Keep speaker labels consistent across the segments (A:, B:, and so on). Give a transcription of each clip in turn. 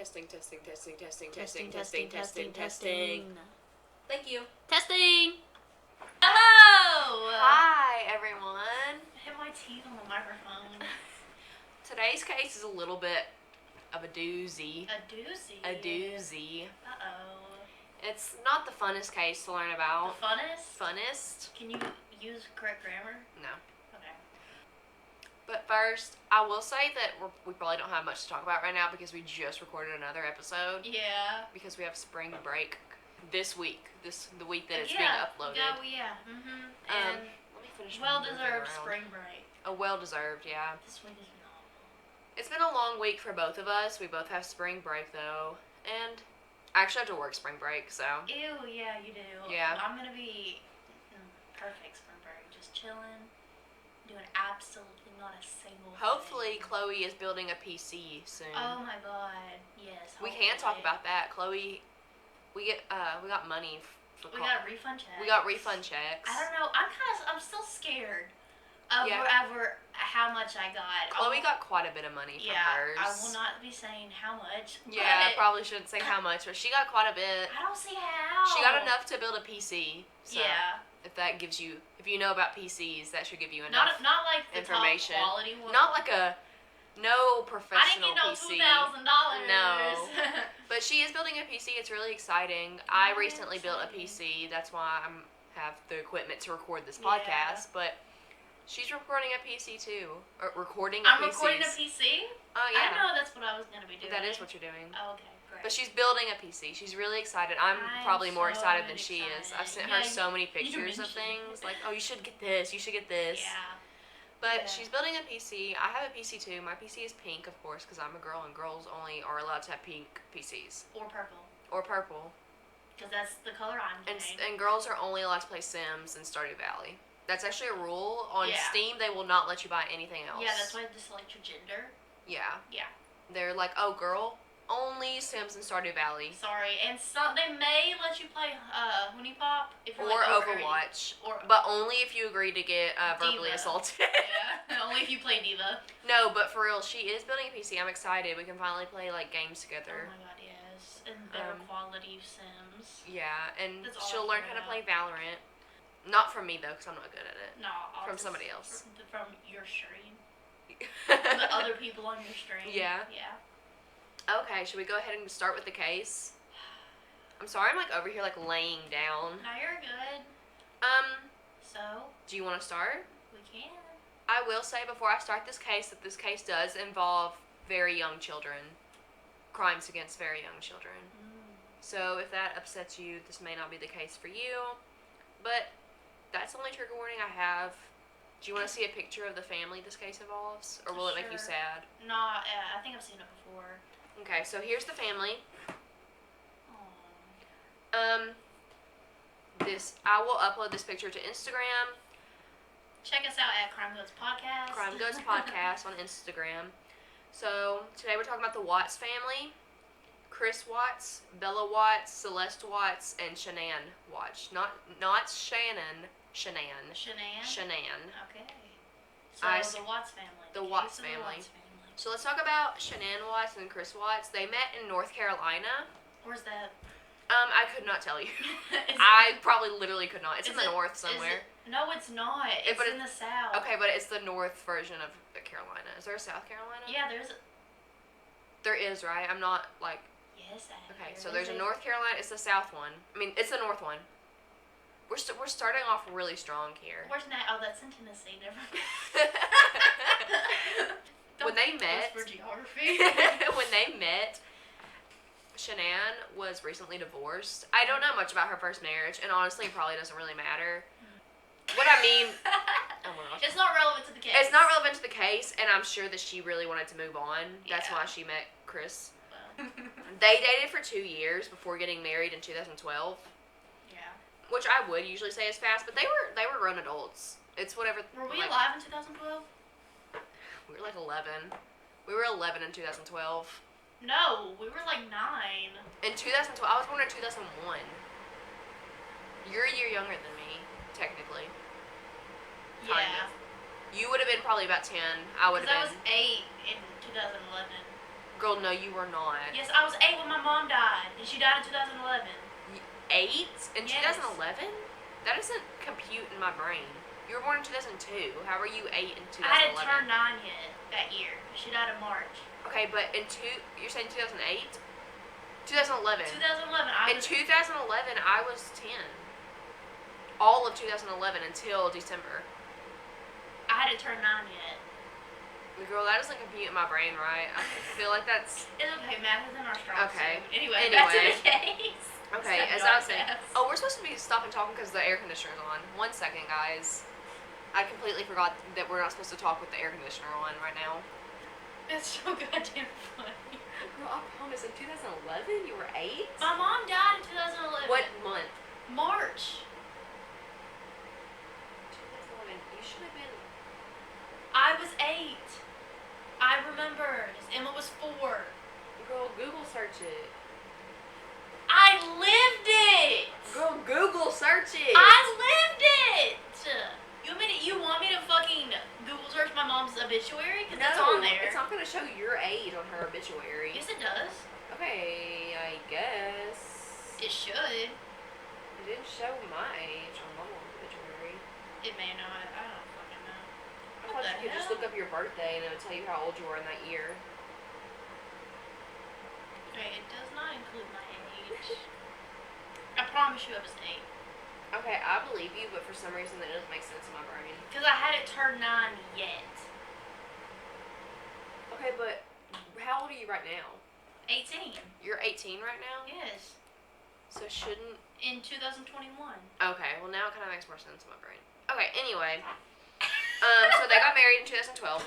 A: Testing.
B: Thank you.
C: Testing. Hello.
A: Hi, everyone.
C: I hit my teeth on the microphone.
A: Today's case is a little bit of a doozy.
C: A doozy.
A: A doozy.
C: Uh-oh.
A: It's not the funnest case to learn about.
C: The funnest?
A: Funnest?
C: Can you use correct grammar?
A: No.
C: Okay.
A: But first, I will say that we probably don't have much to talk about right now because we just recorded another episode.
C: Yeah.
A: Because we have spring break this week. The week that it's
C: yeah.
A: being uploaded.
C: Yeah. Mm-hmm. And
A: let me finish.
C: well-deserved spring break.
A: A well-deserved, yeah.
C: This week is phenomenal.
A: It's been a long week for both of us. We both have spring break though, and I actually have to work spring break, so.
C: Ew, yeah, you do.
A: Yeah.
C: I'm gonna be perfect spring break, just chilling, doing absolutely not a single
A: Hopefully,
C: thing.
A: Chloe is building a PC soon.
C: Oh my god, yes.
A: We can talk about that. Chloe, we got money for.
C: We got refund checks.
A: We got refund checks.
C: I don't know. I'm still scared of
A: Yeah.
C: how much I got.
A: Chloe got quite a bit of money from hers.
C: I will not be saying how much.
A: Yeah, I probably shouldn't say how much, but she got quite a bit.
C: I don't see how.
A: She got enough to build a PC. So
C: yeah.
A: If that gives you, if you know about PCs, that should give you enough.
C: Not like the
A: information.
C: Top quality one.
A: Not like no professional
C: I
A: PC.
C: didn't get no $2,000.
A: No. But she is building a PC. It's really exciting. I recently built a PC. That's why I have the equipment to record this podcast. But she's recording a PC too. Or recording a PC.
C: I'm recording a PC?
A: Oh, yeah.
C: I didn't know that's what I was going to be doing.
A: That is what you're doing.
C: Oh, okay. Great.
A: But she's building a PC. She's really excited. I'm probably more excited than she is. I've sent her so many pictures of things. Like, oh, you should get this. You should get this.
C: Yeah.
A: But she's building a PC. I have a PC too. My PC is pink, of course, because I'm a girl, and girls only are allowed to have pink PCs.
C: Or purple.
A: Or purple.
C: Because that's the color I'm getting.
A: And girls are only allowed to play Sims and Stardew Valley. That's actually a rule. On Steam, they will not let you buy anything else.
C: Yeah, that's why they select your gender.
A: Yeah.
C: Yeah.
A: They're like, oh, girl, only Sims and Stardew Valley.
C: Sorry, and they may let you play Honey Pop if you're
A: or
C: like
A: Overwatch, but only if you agree to get verbally assaulted.
C: Yeah, only if you play Diva.
A: No, but for real, she is building a PC. I'm excited. We can finally play like games together.
C: Oh my god, yes, and better quality Sims.
A: Yeah, and she'll learn how to play Valorant. Not from me though, because I'm not good at it.
C: No,
A: from somebody else.
C: From your stream. The other people on your stream.
A: Yeah.
C: Yeah.
A: Okay, should we go ahead and start with the case? I'm sorry, I'm like over here like laying down.
C: No, you're good. So?
A: Do you want to start?
C: We can.
A: I will say before I start this case that this case does involve very young children. Crimes against very young children. So if that upsets you, this may not be the case for you. But that's the only trigger warning I have. Do you want to see a picture of the family this case involves? Or will it make you sad?
C: No, I think I've seen it before.
A: Okay, so here's the family.
C: Aww.
A: I will upload this picture to Instagram.
C: Check us out at Crime Goats Podcast.
A: Crime Goats Podcast on Instagram. So today we're talking about the Watts family. Chris Watts, Bella Watts, Celeste Watts, and Shanann Watts. Not Shannon. Shanann. Shanann.
C: Okay. So the Watts family.
A: The Watts family. So let's talk about Shanann Watts and Chris Watts. They met in North Carolina.
C: Where's that?
A: I could not tell you. I probably literally could not. It's in the north somewhere.
C: No, it's not. It's in the south.
A: Okay, but it's the north version of the Carolina. Is there a South Carolina?
C: Yeah, there's a...
A: There is, right? I'm not, like...
C: Yes,
A: okay, so there's a North Carolina. It's the south one. I mean, it's the north one. We're starting off really strong here.
C: Where's that? Oh, that's in Tennessee. Never
A: When they met...
C: for geography.
A: When they met... Shanann was recently divorced. I don't know much about her first marriage, and honestly, it probably doesn't really matter. What I mean... Oh my gosh.
C: It's not relevant to the case.
A: It's not relevant to the case, and I'm sure that she really wanted to move on. That's why she met Chris.
C: Well.
A: They dated for 2 years before getting married in 2012.
C: Yeah.
A: Which I would usually say is fast, but they were grown adults. It's whatever...
C: Were we alive in 2012?
A: We were like 11. We were 11 in 2012.
C: No, we were like 9.
A: In 2012, I was born in 2001. You're a year younger than me, technically. Kind of. You would have been probably about 10. I would have been.
C: Because I was 8 in 2011.
A: Girl, no, you were not.
C: Yes, I was 8 when my mom died, and she died in 2011.
A: 8 in
C: Yes.
A: 2011? That doesn't compute in my brain. You were born in 2002. How are you 8 in 2011?
C: I hadn't turned 9 yet that year. She died in March.
A: Okay, but you're saying 2008? 2011.
C: 2011.
A: In 2011, I was 10. All of 2011 until December.
C: I hadn't turned 9 yet.
A: Girl, that doesn't compute in my brain, right? I feel like that's...
C: It's okay, math isn't our strong
A: Okay.
C: suit. Anyway, back to the case.
A: Okay, as I was saying... Oh, we're supposed to be stopping talking because the air conditioner's on. 1 second, guys. I completely forgot that we're not supposed to talk with the air conditioner on right now.
C: It's so goddamn funny.
A: Girl, I promise, in 2011, you were 8?
C: My mom died in 2011.
A: What month?
C: March.
A: 2011. You should have been...
C: I was 8. I remember. Emma was 4.
A: Girl, Google search it.
C: I lived it.
A: Girl, Google search it.
C: I lived it. You want me to fucking Google search my mom's obituary? Because it's on there.
A: It's not going to show your age on her obituary.
C: Yes, it does.
A: Okay, I guess.
C: It should.
A: It didn't show my age on my mom's obituary.
C: It may not. I don't fucking know.
A: I
C: What
A: thought
C: the
A: you could just
C: hell?
A: look up your birthday and it would tell you how old you were in that year.
C: Okay, it does not include my age. I promise you I was 8.
A: Okay, I believe you, but for some reason that doesn't make sense in my brain.
C: Because I hadn't turned 9 yet.
A: Okay, but how old are you right now?
C: 18.
A: You're 18 right now?
C: Yes.
A: So shouldn't...
C: In 2021.
A: Okay, well now it kind of makes more sense in my brain. Okay, anyway. So they got married in 2012.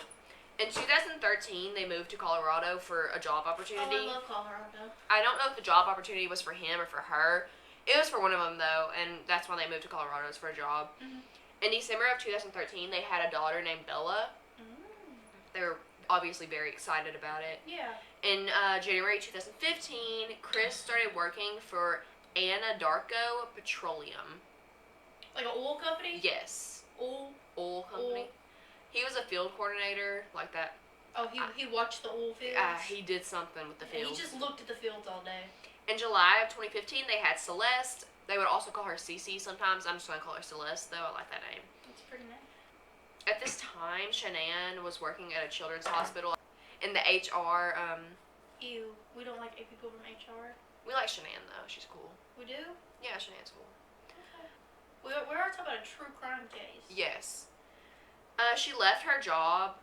A: In 2013, they moved to Colorado for a job opportunity.
C: Oh, I love Colorado.
A: I don't know if the job opportunity was for him or for her. It was for one of them, though, and that's why they moved to Colorado, for a job.
C: Mhm.
A: In December of 2013, they had a daughter named Bella. They were obviously very excited about it.
C: Yeah.
A: In January 2015, Chris started working for Anadarko Petroleum.
C: Like an oil company?
A: Yes.
C: Oil
A: Company.
C: Oil.
A: He was a field coordinator, like that.
C: Oh, he watched the oil fields?
A: He did something with the
C: Yeah,
A: field.
C: he just looked at the fields all day.
A: In July of 2015, they had Celeste. They would also call her Cece sometimes. I'm just going to call her Celeste, though. I like that name.
C: That's pretty nice.
A: At this time, Shanann was working at a children's hospital in the HR.
C: Ew. We don't like people from HR.
A: We like Shanann, though. She's cool.
C: We do?
A: Yeah, Shanann's cool.
C: Okay. We are talking about a true crime case.
A: Yes. She left her job,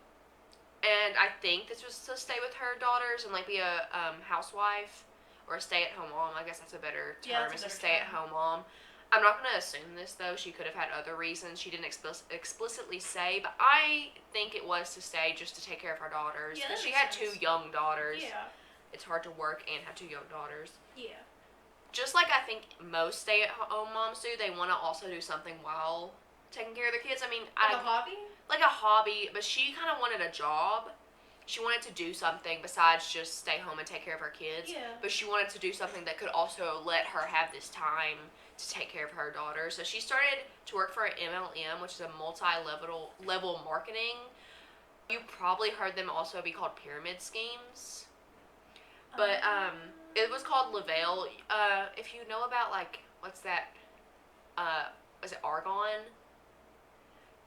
A: and I think this was to stay with her daughters and, like, be a housewife. Or a stay-at-home mom. I guess that's a better term.
C: Yeah, that's a
A: It's a
C: better
A: stay-at-home mom. I'm not going to assume this, though. She could have had other reasons. She didn't explicitly say, but I think it was to stay just to take care of her daughters.
C: Yeah, that
A: she
C: makes
A: had
C: sense.
A: 2 young daughters.
C: Yeah.
A: It's hard to work and have 2 young daughters.
C: Yeah.
A: Just like I think most stay-at-home moms do, they want to also do something while taking care of their kids. I mean,
C: Like a hobby?
A: like a hobby, but she kind of wanted a job. She wanted to do something besides just stay home and take care of her kids.
C: Yeah.
A: But she wanted to do something that could also let her have this time to take care of her daughter. So she started to work for MLM, which is a multi-level marketing. You probably heard them also be called pyramid schemes. But it was called Lavelle. If you know about, like, what's that? Was it Argon?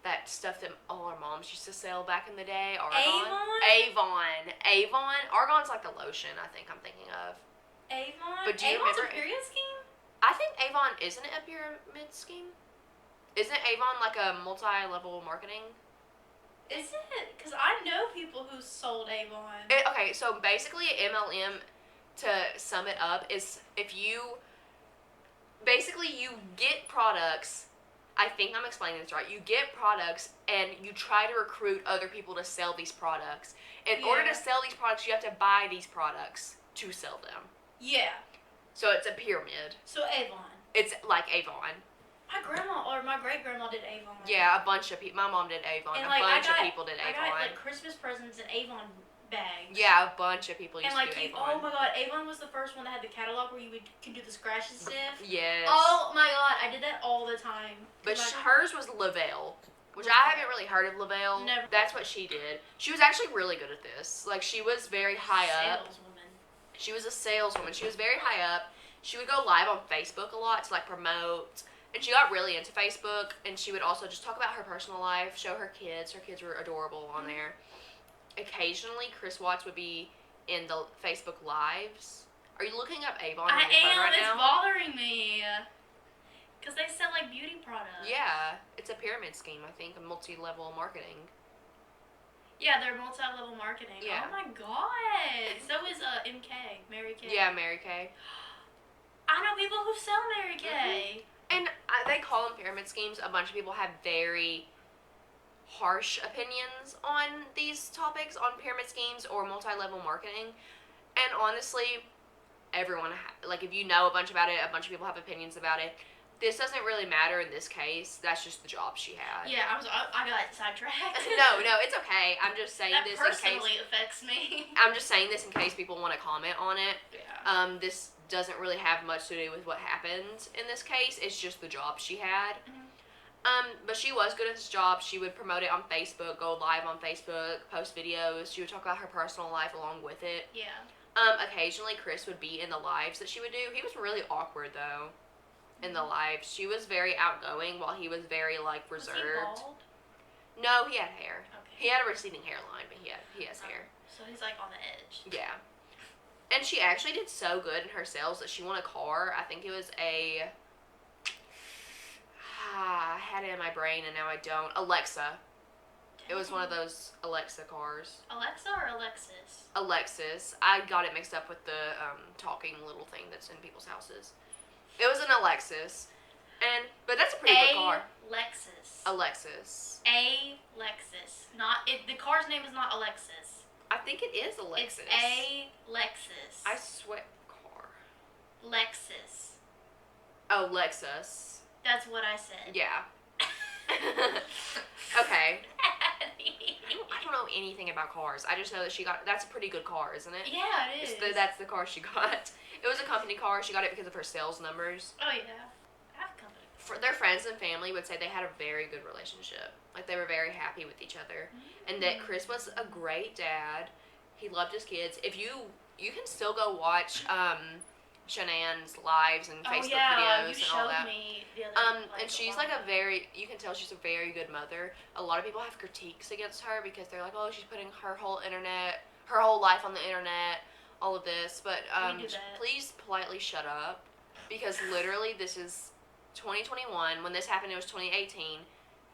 A: That stuff that all our moms used to sell back in the day. Argon. Avon. Argon's like the lotion, I think I'm thinking of.
C: Avon?
A: But do you
C: Avon's
A: remember-
C: a period scheme?
A: I think Avon isn't it a pyramid scheme? Isn't Avon like a multi-level marketing?
C: Is it? Because I know people who sold Avon.
A: Okay, so basically MLM, to sum it up, is if you get products. I think I'm explaining this right. You get products and you try to recruit other people to sell these products. In order to sell these products, you have to buy these products to sell them.
C: Yeah.
A: So it's a pyramid.
C: So Avon.
A: It's like Avon.
C: My grandma or my great grandma did Avon.
A: Yeah, a bunch of people. My mom did Avon.
C: And
A: A
C: like,
A: bunch of people did
C: I
A: Avon.
C: got like Christmas presents in Avon bags.
A: Yeah, a bunch of people used
C: And like,
A: to do
C: you,
A: Avon.
C: oh my god, Avon was the first one that had the catalog where you can do the scratch and sniff.
A: Yes.
C: Oh my god, I did that all the time.
A: But
C: My-
A: hers was Lavelle, which I haven't really heard of LaBelle.
C: Never.
A: That's what she did. She was actually really good at this. Like, she was very high up.
C: Saleswoman.
A: She was a saleswoman. She was very high up. She would go live on Facebook a lot to, like, promote. And she got really into Facebook. And she would also just talk about her personal life, show her kids. Her kids were adorable on there. Occasionally, Chris Watts would be in the Facebook Lives. Are you looking up Avon on your phone right
C: It's
A: now?
C: bothering me. Because they sell, like, beauty products.
A: Yeah. It's a pyramid scheme, I think. A multi-level marketing.
C: Yeah, they're multi-level marketing.
A: Yeah.
C: Oh, my God. So is MK, Mary Kay.
A: Yeah, Mary Kay.
C: I know people who sell Mary Kay.
A: And they call them pyramid schemes. A bunch of people have very harsh opinions on these topics, on pyramid schemes or multi-level marketing. And honestly, everyone, like, if you know a bunch about it, a bunch of people have opinions about it. This doesn't really matter in this case. That's just the job she had.
C: Yeah, I got sidetracked.
A: No, it's okay. I'm just saying
C: that
A: this in case.
C: personally affects me.
A: I'm just saying this in case people want to comment on it.
C: Yeah.
A: This doesn't really have much to do with what happened in this case. It's just the job she had. But she was good at this job. She would promote it on Facebook, go live on Facebook, post videos. She would talk about her personal life along with it.
C: Yeah.
A: Occasionally, Chris would be in the lives that she would do. He was really awkward, though, in the lives. She was very outgoing, while he was very, like, reserved.
C: Was he bald?
A: No, he had hair.
C: Okay.
A: He had a receding hairline, but he has hair.
C: So he's, like, on the edge.
A: Yeah. And she actually did so good in her sales that she won a car. I think it was a... I had it in my brain and now I don't. Alexa. It was one of those Alexa cars.
C: Alexa or Alexis?
A: Alexis. I got it mixed up with the talking little thing that's in people's houses. It was an Alexis. But that's a pretty good car.
C: Lexus.
A: Alexis.
C: A Lexus. The car's name is not Alexis.
A: I think it is Alexis.
C: It's a Lexus.
A: I swear. Car.
C: Lexus.
A: Oh, Lexus.
C: That's what I said.
A: Yeah. Okay. I don't know anything about cars. I just know that that's a pretty good car, isn't it?
C: Yeah, it is.
A: That's the car she got. It was a company car. She got it because of her sales numbers.
C: Oh, yeah. I have a company.
A: Their friends and family would say they had a very good relationship. Like, they were very happy with each other. And that Chris was a great dad. He loved his kids. If you can still go watch Shanann's lives and Facebook videos and all that.
C: Me the other,
A: And she's like you can tell she's a very good mother. A lot of people have critiques against her because they're like, oh, she's putting her whole life on the internet, all of this. But
C: We do that.
A: please politely shut up, because literally this is 2021. When this happened, it was 2018.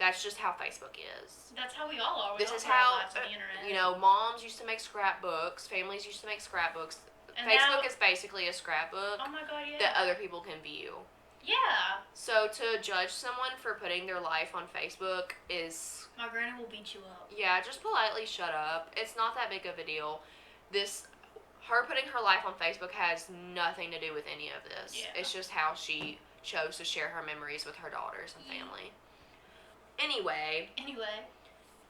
A: That's just how Facebook is.
C: That's how we all are. We
A: This
C: all
A: is
C: put our
A: how,
C: lives on the internet.
A: you know, moms used to make scrapbooks, families used to make scrapbooks.
C: And
A: Facebook
C: now-
A: is basically a scrapbook
C: Oh my God, yeah.
A: that other people can view.
C: Yeah.
A: So to judge someone for putting their life on Facebook is,
C: My granny will beat you up.
A: yeah, just politely shut up. It's not that big of a deal. Her putting her life on Facebook has nothing to do with any of this.
C: Yeah.
A: It's just how she chose to share her memories with her daughters and family. Anyway,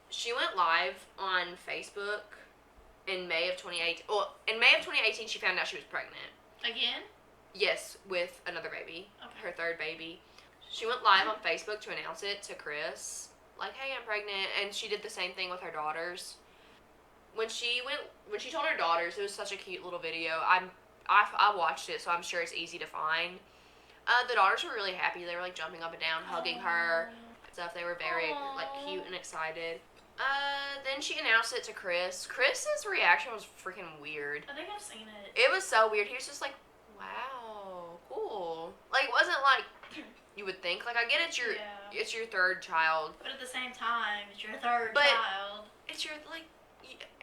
A: she went live on Facebook in May of 2018. Well, in May of 2018, she found out she was pregnant.
C: Again?
A: Yes, with another baby.
C: Okay.
A: Her third baby. She went live on Facebook to announce it to Chris. Like, hey, I'm pregnant. And she did the same thing with her daughters. When she told her daughters, it was such a cute little video. I watched it, so I'm sure it's easy to find. The daughters were really happy. They were, like, jumping up and down, hugging her. Stuff. They were very, like, cute and excited. Then she announced it to Chris. Chris's reaction was freaking weird.
C: I think I've seen it.
A: It was so weird. He was just like, wow, cool. Like, it wasn't like you would think. Like, I get it's your third child.
C: But at the same time, it's your third
A: But-
C: child.
A: It's your, like,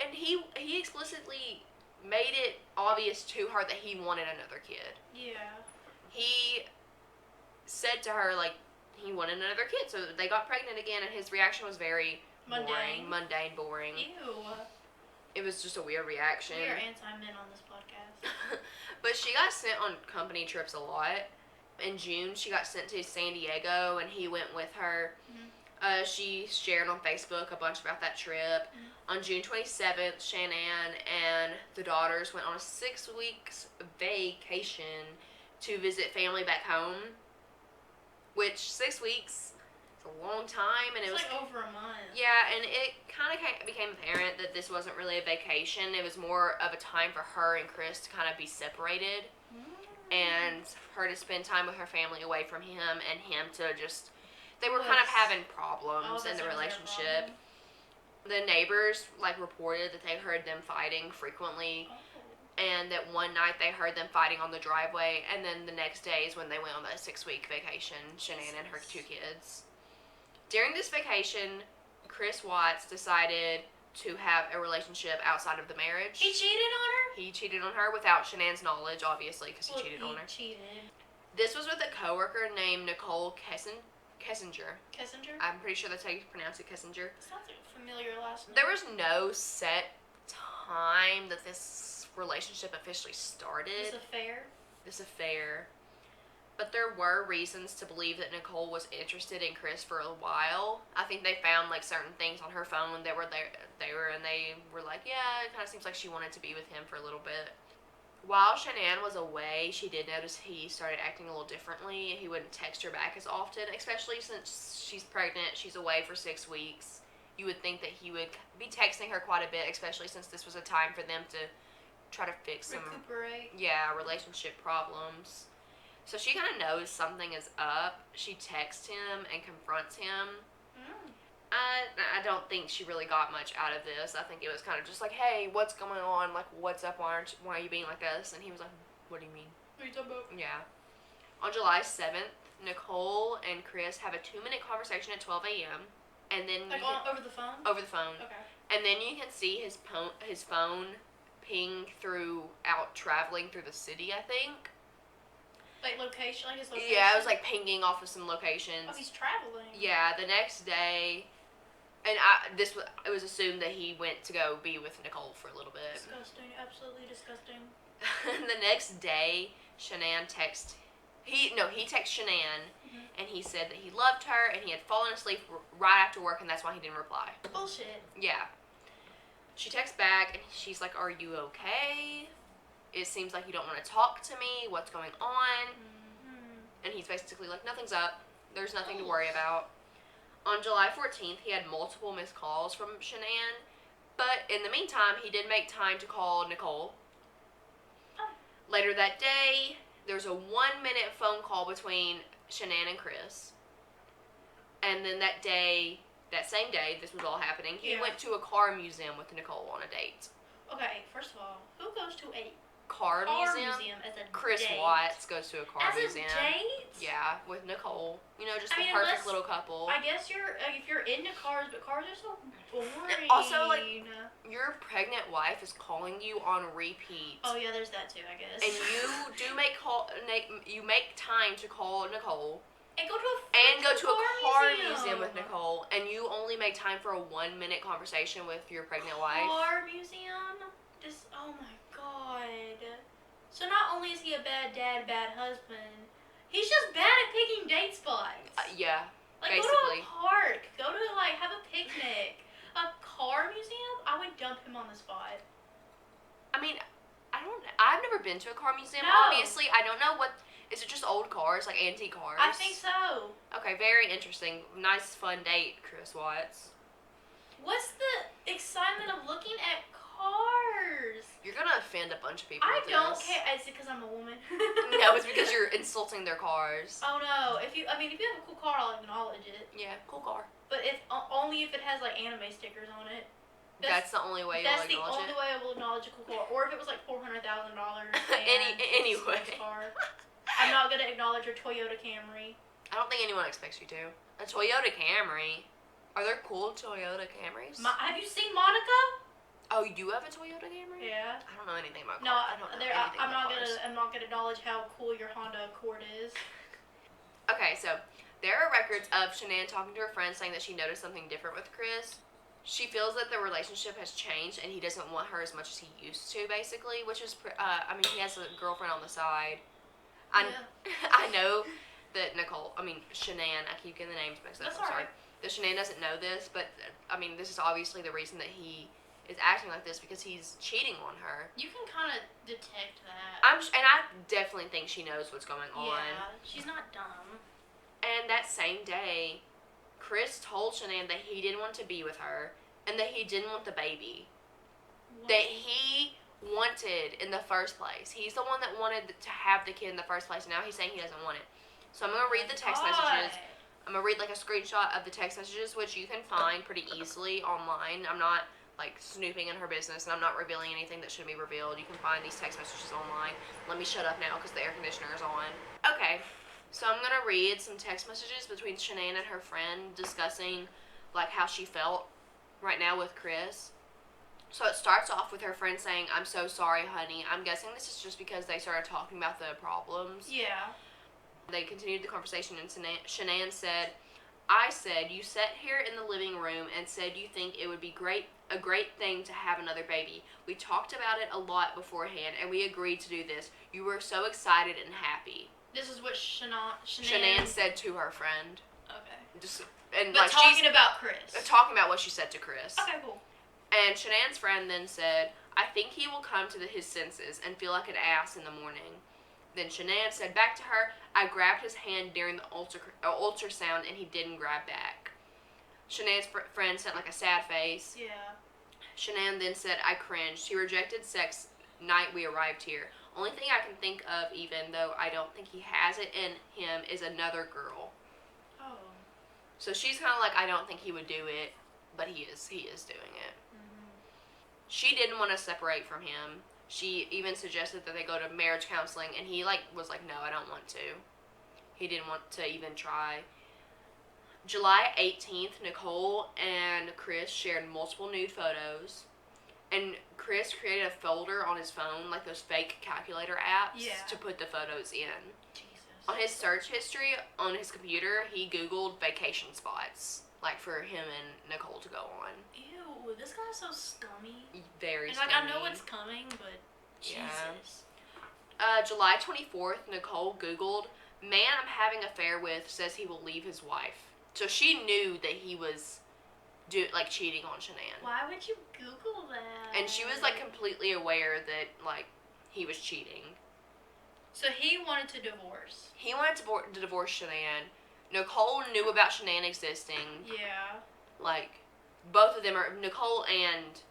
A: and he explicitly made it obvious to her that he wanted another kid.
C: Yeah.
A: He said to her, like, he wanted another kid. So they got pregnant again, and his reaction was very mundane, boring.
C: Ew.
A: It was just a weird reaction.
C: We are anti-men on this podcast.
A: But she got sent on company trips a lot. In June, she got sent to San Diego, and he went with her. She shared on Facebook a bunch about that trip. On June 27th, Shanann and the daughters went on a 6 weeks vacation to visit family back home. Which, 6 weeks for a long time, and it
C: It's
A: was
C: like over a month.
A: yeah, and it kind of became apparent that this wasn't really a vacation. It was more of a time for her and Chris to kind of be separated, and her to spend time with her family away from him, and him to just. They were kind of having problems in the relationship. The neighbors reported that they heard them fighting frequently, and that one night they heard them fighting on the driveway, and then the next day is when they went on the 6-week vacation, Shanann and her 2 kids. During this vacation, Chris Watts decided to have a relationship outside of the marriage.
C: He cheated on her?
A: He cheated on her without Shanann's knowledge, obviously, because he cheated on her.
C: Cheated.
A: This was with a coworker named Nicole Kessinger.
C: Kessinger?
A: I'm pretty sure that's how you pronounce it, Kessinger.
C: Sounds like a familiar last name.
A: There was no set time that this relationship officially started. This affair. But there were reasons to believe that Nicole was interested in Chris for a while. I think they found certain things on her phone that were there, and they were like, yeah, it kind of seems like she wanted to be with him for a little bit. While Shanann was away, she did notice he started acting a little differently. He wouldn't text her back as often, especially since she's pregnant. She's away for 6 weeks. You would think that he would be texting her quite a bit, especially since this was a time for them to try to fix some relationship problems. So she kind of knows something is up. She texts him and confronts him. I don't think she really got much out of this. I think it was kind of just like, hey, what's going on? What's up? Why are you being like this? And he was like, what do you mean?
C: What are you talking about?
A: Yeah. On July 7th, Nicole and Chris have a 2-minute conversation at 12 a.m. And then
C: over the phone?
A: Over the phone.
C: Okay.
A: And then you can see his phone ping out traveling through the city, I think.
C: Location? His location?
A: Yeah, it was pinging off of some locations.
C: Oh, he's traveling.
A: Yeah, the next day, and it was assumed that he went to go be with Nicole for a little bit.
C: Disgusting, absolutely disgusting.
A: The next day, Shanann texts. He texted Shanann, and he said that he loved her, and he had fallen asleep right after work, and that's why he didn't reply.
C: Bullshit.
A: Yeah. She texts back, and she's like, "Are you okay? It seems like you don't want to talk to me. What's going on?" And he's basically like, "Nothing's up. There's nothing to worry about." On July 14th, he had multiple missed calls from Shanann, but in the meantime, he did make time to call Nicole. Later that day, there's a 1-minute phone call between Shanann and Chris. And then that same day, this was all happening, he went to a car museum with Nicole on a date.
C: Okay, first of all, who goes to a
A: car museum
C: as a
A: Chris
C: date?
A: Watts goes to a car museum.
C: As a date?
A: Yeah, with Nicole. Just the perfect little couple.
C: I guess if you're into cars, but cars are so boring.
A: Also, your pregnant wife is calling you on repeat.
C: Oh yeah, there's that too, I guess.
A: And you make time to call Nicole.
C: And go to a
A: car museum with Nicole, and you only make time for a 1-minute conversation with your pregnant wife.
C: Car museum? Oh my god. So not only is he a bad dad, bad husband, he's just bad at picking date spots.
A: Yeah,
C: basically. Go to a park. Go to have a picnic. A car museum? I would dump him on the spot.
A: I mean, I've never been to a car museum,
C: No.
A: obviously. I don't know is it just old cars, antique cars?
C: I think so.
A: Okay, very interesting. Nice, fun date, Chris Watts.
C: What's the excitement of looking at cars?
A: You're gonna offend a bunch of people
C: I
A: with
C: don't
A: this.
C: care. Is it because I'm a woman?
A: No, it's because you're insulting their cars.
C: Oh no. If you have a cool car, I'll acknowledge it.
A: Yeah, cool car.
C: But only if it has anime stickers on it.
A: That's the only way you'll acknowledge it?
C: That's the only way I will acknowledge a cool car. Or if it was $400,000.
A: Anyway.
C: I'm not going to acknowledge your Toyota Camry.
A: I don't think anyone expects you to. A Toyota Camry? Are there cool Toyota Camrys?
C: Have you seen Monica?
A: Oh, you have a Toyota Camry?
C: Yeah.
A: I don't know anything about cars.
C: No,
A: I don't know anything
C: I'm
A: about
C: not
A: cars.
C: I'm not gonna acknowledge how cool your Honda Accord is.
A: Okay, so there are records of Shanann talking to her friend saying that she noticed something different with Chris. She feels that the relationship has changed and he doesn't want her as much as he used to, basically, which is, he has a girlfriend on the side. I know that Shanann, I keep getting the names mixed up,
C: That's
A: I'm sorry.
C: alright.
A: That Shanann doesn't know this, but, this is obviously the reason that he is acting like this, because he's cheating on her.
C: You can kind of detect that.
A: And I definitely think she knows what's going on.
C: Yeah, she's not dumb.
A: And that same day, Chris told Shanann that he didn't want to be with her and that he didn't want the baby.
C: What?
A: That he wanted in the first place. He's the one that wanted to have the kid in the first place. Now he's saying he doesn't want it. So I'm going to read the text messages. I'm going to read like a screenshot of the text messages, which you can find pretty easily online. I'm not like snooping in her business, and I'm not revealing anything that shouldn't be revealed. You can find these text messages online. Let me shut up now because the air conditioner is on. Okay, so I'm going to read some text messages between Shanann and her friend discussing like how she felt right now with Chris. So it starts off with her friend saying, "I'm so sorry, honey. I'm guessing this is just because they started talking about the problems."
C: Yeah.
A: They continued the conversation, and Shanann said, "I said, you sat here in the living room and said you think it would be a great thing to have another baby. We talked about it a lot beforehand, and we agreed to do this. You were so excited and happy."
C: This is what
A: Shanann said to her friend.
C: Okay.
A: And
C: But
A: like
C: talking about Chris.
A: talking about what she said to Chris.
C: Okay, cool.
A: And Shanann's friend then said, "I think he will come to his senses and feel like an ass in the morning." Then Shanann said back to her, "I grabbed his hand during the ultrasound and he didn't grab back." Shanann's friend sent like a sad face.
C: Yeah.
A: Shanann then said, "I cringed. He rejected sex night we arrived here. Only thing I can think of, even though I don't think he has it in him, is another girl."
C: Oh.
A: So she's kind of like, I don't think he would do it, but he is doing it.
C: Mm-hmm.
A: She didn't want to separate from him. She even suggested that they go to marriage counseling, and he was like, "No, I don't want to." He didn't want to even try. July 18th, Nicole and Chris shared multiple nude photos, and Chris created a folder on his phone, like those fake calculator apps,
C: Yeah.
A: to put the photos in.
C: Jesus.
A: On his search history on his computer, he Googled vacation spots, like for him and Nicole to go on.
C: Ew, this guy's so scummy.
A: Very
C: And like,
A: scummy.
C: I know it's coming, but
A: Yeah.
C: Jesus.
A: July 24th, Nicole Googled, "Man I'm having affair with says he will leave his wife." So she knew that he was cheating on Shanann.
C: Why would you Google that?
A: And she was like completely aware that like he was cheating.
C: So he wanted to divorce.
A: He wanted to divorce Shanann. Nicole knew about Shanann existing.
C: Yeah.
A: Like both of them are, Nicole and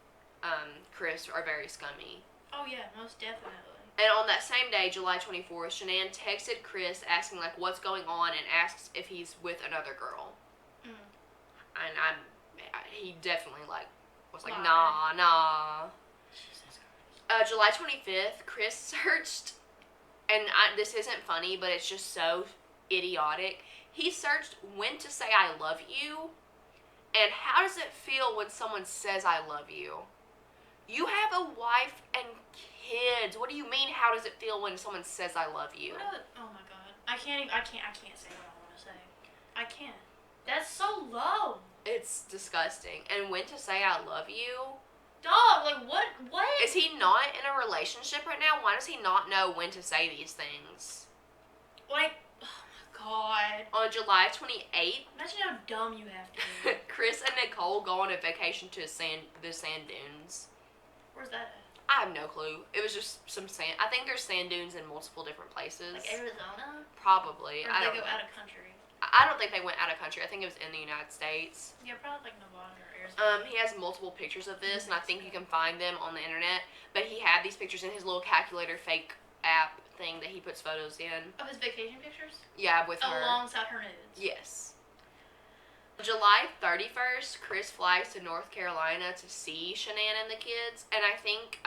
A: Chris are very scummy.
C: Oh yeah, most definitely.
A: And on that same day, July 24th, Shanann texted Chris asking like what's going on and asks if he's with another girl.
C: Mm.
A: And he definitely like was like,
C: Lied.
A: nah.
C: Jesus Christ.
A: July 25th, Chris searched, and this isn't funny, but it's just so idiotic. He searched when to say I love you, and how does it feel when someone says I love you? You have a wife and kids. What do you mean? How does it feel when someone says I love you?
C: Oh my god. I can't say what I want to say. I can't. That's so low.
A: It's disgusting. And when to say I love you?
C: Dog, like what?
A: Is he not in a relationship right now? Why does he not know when to say these things?
C: Like, oh my god.
A: On July 28th,
C: Imagine how dumb you have to be.
A: Chris and Nicole go on a vacation to the sand dunes.
C: Where's that
A: I have no clue. It was just some sand. I think there's sand dunes in multiple different places.
C: at? Like Arizona?
A: Probably.
C: Or
A: I
C: did
A: don't
C: they go
A: know.
C: out of country?
A: I don't think they went out of country. I think it was in the United States.
C: Yeah, probably like Nevada or Arizona.
A: He has multiple pictures of this, and I think you can find them on the internet. But he had these pictures in his little calculator fake app thing that he puts photos in.
C: Of his vacation pictures?
A: Yeah, with her.
C: Alongside her nudes.
A: Yes. July 31st, Chris flies to North Carolina to see Shanann and the kids, and I think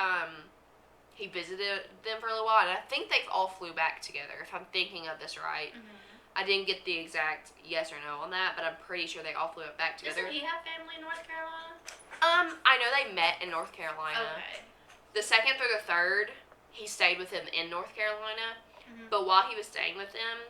A: he visited them for a little while, and I think they've all flew back together, if I'm thinking of this right.
C: Mm-hmm.
A: I didn't get the exact yes or no on that, but I'm pretty sure they all flew back together.
C: Doesn't he have family in North Carolina?
A: I know they met in North Carolina.
C: Okay.
A: The 2nd through the 3rd, he stayed with them in North Carolina,
C: Mm-hmm.
A: but while he was staying with them,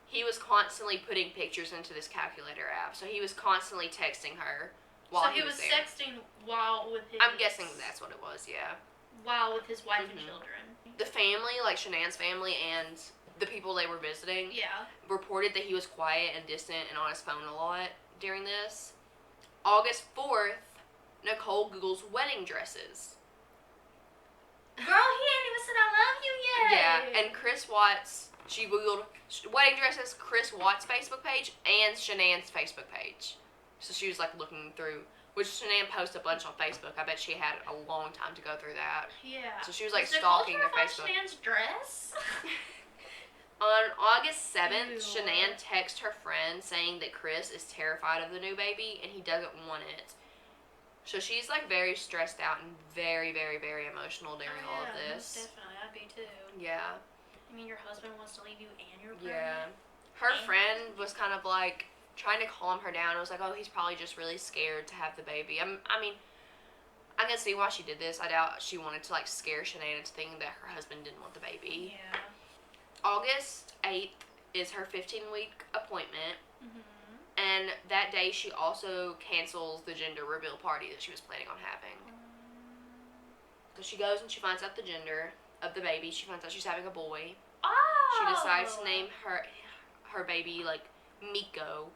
A: he was constantly putting pictures into this calculator app. So he was constantly texting her while
C: So he was
A: there.
C: sexting while with his...
A: I'm guessing that's what it was, yeah.
C: While with his wife and
A: Mhm.
C: children.
A: The family, like Shanann's family and the people they were visiting,
C: Yeah.
A: reported that he was quiet and distant and on his phone a lot during this. August 4th, Nicole Googles wedding dresses.
C: Girl, he ain't even said I love you yet.
A: Yeah, And Chris Watts, she Googled wedding dresses, Chris Watts' Facebook page, and Shanann's Facebook page. So she was like looking through, which Shanann posted a bunch on Facebook. I bet she had a long time to go through that.
C: Yeah.
A: So she was like
C: Nicole
A: stalking their
C: trying to
A: Facebook.
C: find Shanann's dress?
A: On August 7th,
C: Ew.
A: Shanann texted her friend saying that Chris is terrified of the new baby and he doesn't want it. So she's like very stressed out and very, very, very emotional during all of
C: Most
A: this.
C: definitely, I'd be too.
A: Yeah.
C: I mean, your husband wants to leave you and you're
A: Yeah.
C: pregnant.
A: Her
C: And-
A: friend was kind of like trying to calm her down. It was like, oh, he's probably just really scared to have the baby. I mean, I can see why she did this. I doubt she wanted to like scare Shanann into thinking that her husband didn't want the baby.
C: Yeah.
A: August 8th is her 15-week appointment.
C: Mm-hmm.
A: And that day, she also cancels the gender reveal party that she was planning on having. So she goes and she finds out the gender of the baby. She finds out she's having a boy.
C: Oh!
A: She decides to name her baby, like, Miko.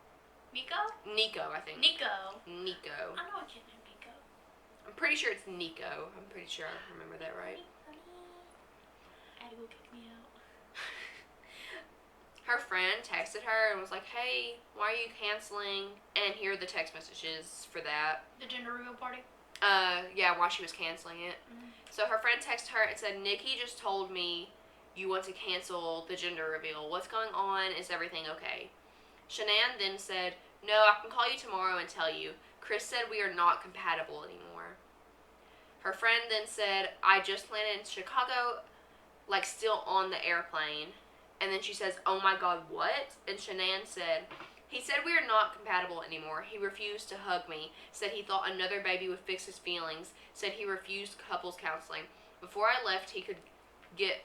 C: Miko?
A: Nico, I think.
C: Nico.
A: Nico.
C: I know a kid named Nico.
A: I'm pretty sure it's Nico. I'm pretty sure I remember that right.
C: Addie will kick me out.
A: Her friend texted her and was like, hey, why are you canceling? And here are the text messages for that.
C: The gender reveal party?
A: Yeah, why she was canceling it.
C: Mhm.
A: So her friend texted her and said, Nikki just told me you want to cancel the gender reveal. What's going on? Is everything okay? Shanann then said, no, I can call you tomorrow and tell you. Chris said we are not compatible anymore. Her friend then said, I just landed in Chicago, like still on the airplane. And then she says, oh my God, what? And Shanann said, he said we are not compatible anymore. He refused to hug me. Said he thought another baby would fix his feelings. Said he refused couples counseling. Before I left, he could get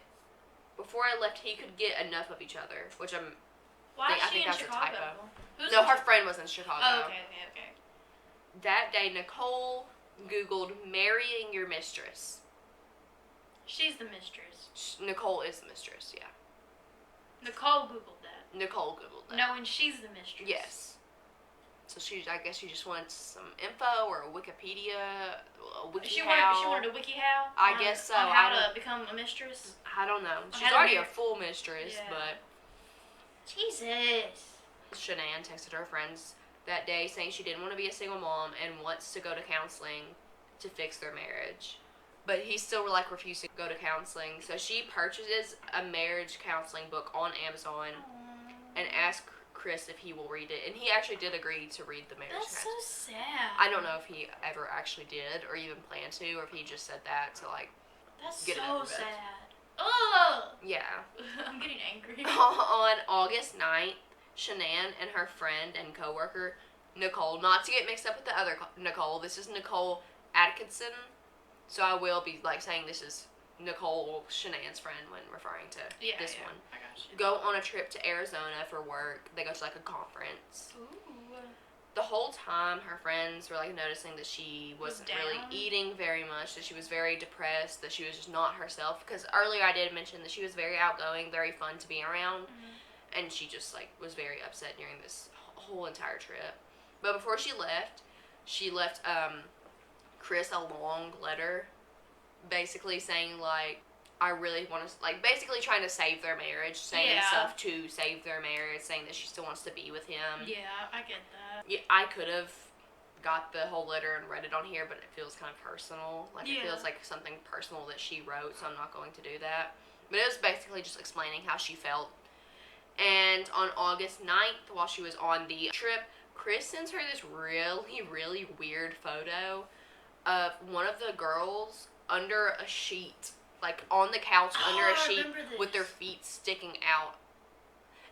A: enough of each other. Which
C: Why
A: I
C: is she
A: think
C: in
A: that's a
C: Chicago?
A: typo.
C: Who's
A: no,
C: in
A: her friend was in Chicago.
C: Oh, okay.
A: That day, Nicole Googled marrying your mistress.
C: She's the mistress.
A: Nicole is the mistress, yeah.
C: Nicole Googled that.
A: Nicole Googled that.
C: Knowing she's the mistress.
A: Yes. So I guess she just wanted some info or a Wikipedia, a WikiHow.
C: She wanted a WikiHow?
A: I guess so.
C: On how
A: I
C: to become a mistress?
A: I don't know. She's
C: how to
A: already a
C: marry-
A: full mistress,
C: Yeah.
A: but
C: Jesus.
A: Shanann texted her friends that day saying she didn't want to be a single mom and wants to go to counseling to fix their marriage. But he still like refusing to go to counseling. So she purchases a marriage counseling book on Amazon and asks Chris if he will read it. And he actually did agree to read the marriage
C: That's so
A: counseling.
C: sad.
A: I don't know if he ever actually did or even planned to, or if he just said that to like,
C: That's
A: get it
C: so
A: over with.
C: sad. Ugh.
A: yeah.
C: I'm getting angry.
A: On August 9th, Shanann and her friend and coworker Nicole, not to get mixed up with the other Nicole, this is Nicole Atkinson. So I will be like saying this is Nicole, Shanann's friend, when referring to this one.
C: I got you.
A: Go on a trip to Arizona for work. They go to like a conference.
C: Ooh.
A: The whole time, her friends were like noticing that she wasn't really
C: down?
A: eating very much, that she was very depressed, that she was just not herself. Because earlier I did mention that she was very outgoing, very fun to be around, and she just like was very upset during this whole entire trip. But before she left Chris a long letter, basically saying like, I really want to, like, basically trying to save their marriage, saying
C: Yeah.
A: stuff to save their marriage, saying that she still wants to be with him.
C: Yeah, I get that.
A: Yeah, I could have got the whole letter and read it on here, but it feels kind of personal. Like, it
C: Yeah.
A: feels like something personal that she wrote, so I'm not going to do that. But it was basically just explaining how she felt. And on August 9th, while she was on the trip, Chris sends her this really, really weird photo of one of the girls under a sheet, like on the couch under a
C: I
A: sheet
C: remember
A: with their
C: this.
A: feet sticking out.